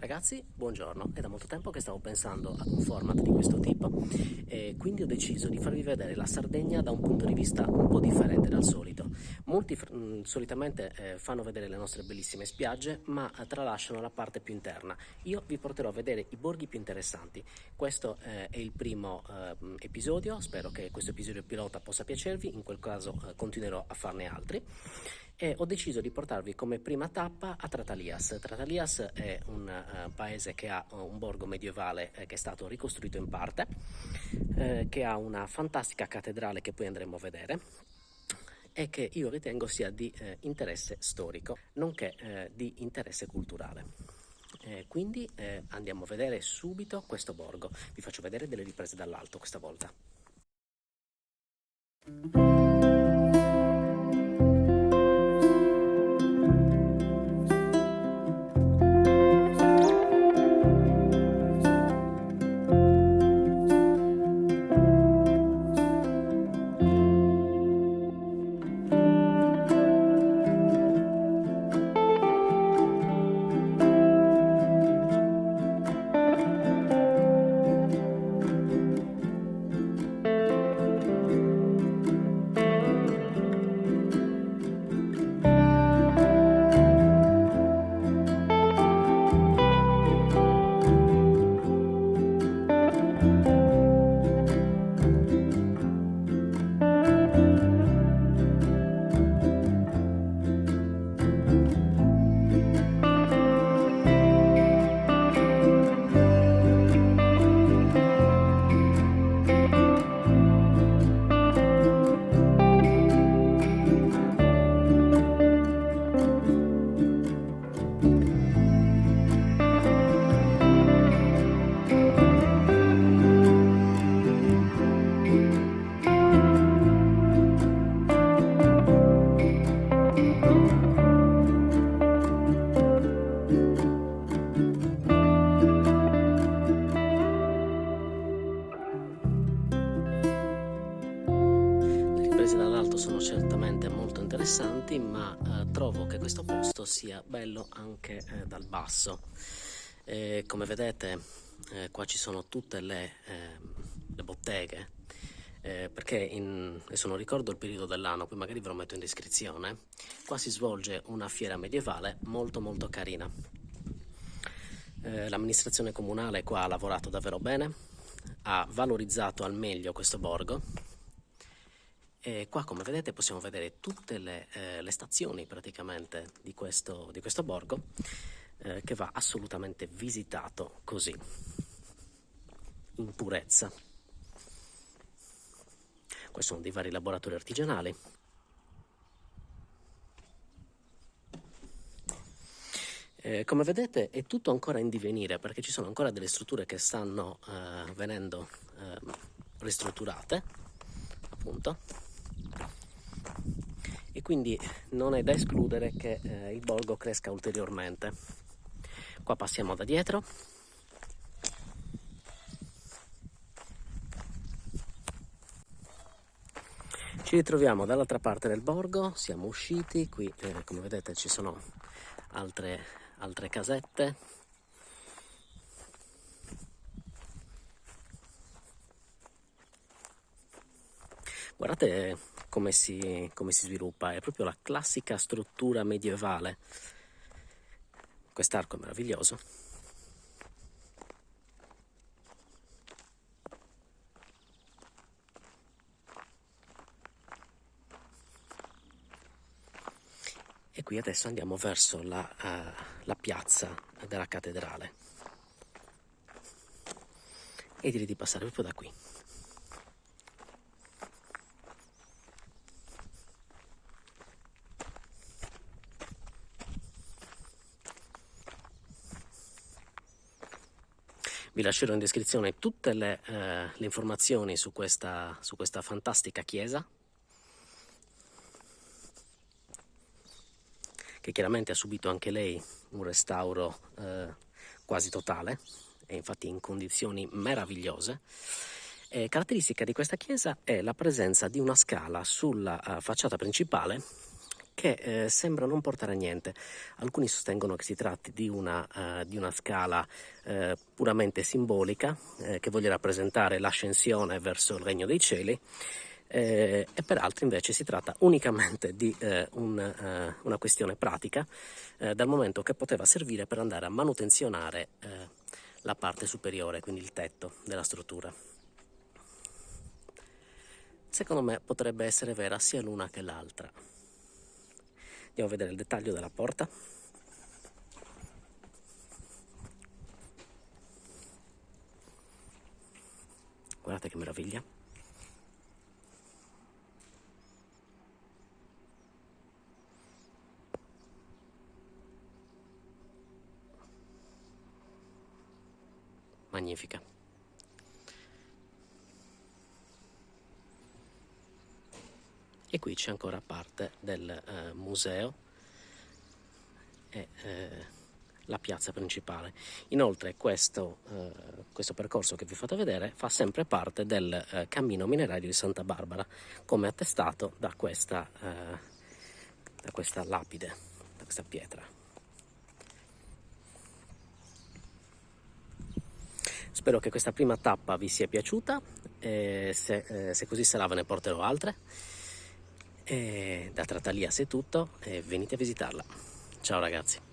Ragazzi, buongiorno, è da molto tempo che stavo pensando ad un format di questo tipo e quindi ho deciso di farvi vedere la Sardegna da un punto di vista un po' differente dal solito. Molti solitamente fanno vedere le nostre bellissime spiagge, ma tralasciano la parte più interna. Io vi porterò a vedere i borghi più interessanti. Questo è il primo episodio, spero che questo episodio pilota possa piacervi, in quel caso continuerò a farne altri. E ho deciso di portarvi come prima tappa a Tratalias. Tratalias è un paese che ha un borgo medievale che è stato ricostruito in parte, che ha una fantastica cattedrale che poi andremo a vedere e che io ritengo sia di interesse storico, nonché di interesse culturale. Quindi andiamo a vedere subito questo borgo. Vi faccio vedere delle riprese dall'alto questa volta. Dall'alto sono certamente molto interessanti, ma trovo che questo posto sia bello anche dal basso. Come vedete qua ci sono tutte le botteghe, perché adesso non ricordo il periodo dell'anno, poi magari ve lo metto in descrizione. Qua si svolge una fiera medievale molto molto carina. L'amministrazione comunale qua ha lavorato davvero bene, ha valorizzato al meglio questo borgo. E qua, come vedete, possiamo vedere tutte le stazioni praticamente di questo borgo, che va assolutamente visitato così, in purezza. Questi sono dei vari laboratori artigianali. Come vedete è tutto ancora in divenire, perché ci sono ancora delle strutture che stanno venendo ristrutturate, appunto. E quindi non è da escludere che il borgo cresca ulteriormente. Qua passiamo da dietro. Ci ritroviamo dall'altra parte del borgo, siamo usciti, qui come vedete ci sono altre casette. Guardate come si sviluppa, è proprio la classica struttura medievale. Quest'arco è meraviglioso. E qui adesso andiamo verso la piazza della cattedrale. E direi di passare proprio da qui. Vi lascerò in descrizione tutte le informazioni su questa fantastica chiesa, che chiaramente ha subito anche lei un restauro quasi totale, e infatti in condizioni meravigliose. Caratteristica di questa chiesa è la presenza di una scala sulla facciata principale che sembra non portare a niente. Alcuni sostengono che si tratti di una scala puramente simbolica che voglia rappresentare l'ascensione verso il regno dei cieli, e per altri invece si tratta unicamente di una questione pratica, dal momento che poteva servire per andare a manutenzionare la parte superiore, quindi il tetto della struttura. Secondo me potrebbe essere vera sia l'una che l'altra. Andiamo a vedere il dettaglio della porta. Guardate che meraviglia. Magnifica. E qui c'è ancora parte del museo e la piazza principale. Inoltre questo percorso che vi ho fatto vedere fa sempre parte del cammino minerario di Santa Barbara, come attestato da questa lapide, da questa pietra. Spero che questa prima tappa vi sia piaciuta, e se così sarà ve ne porterò altre. E da Trattalias è tutto, e venite a visitarla. Ciao ragazzi.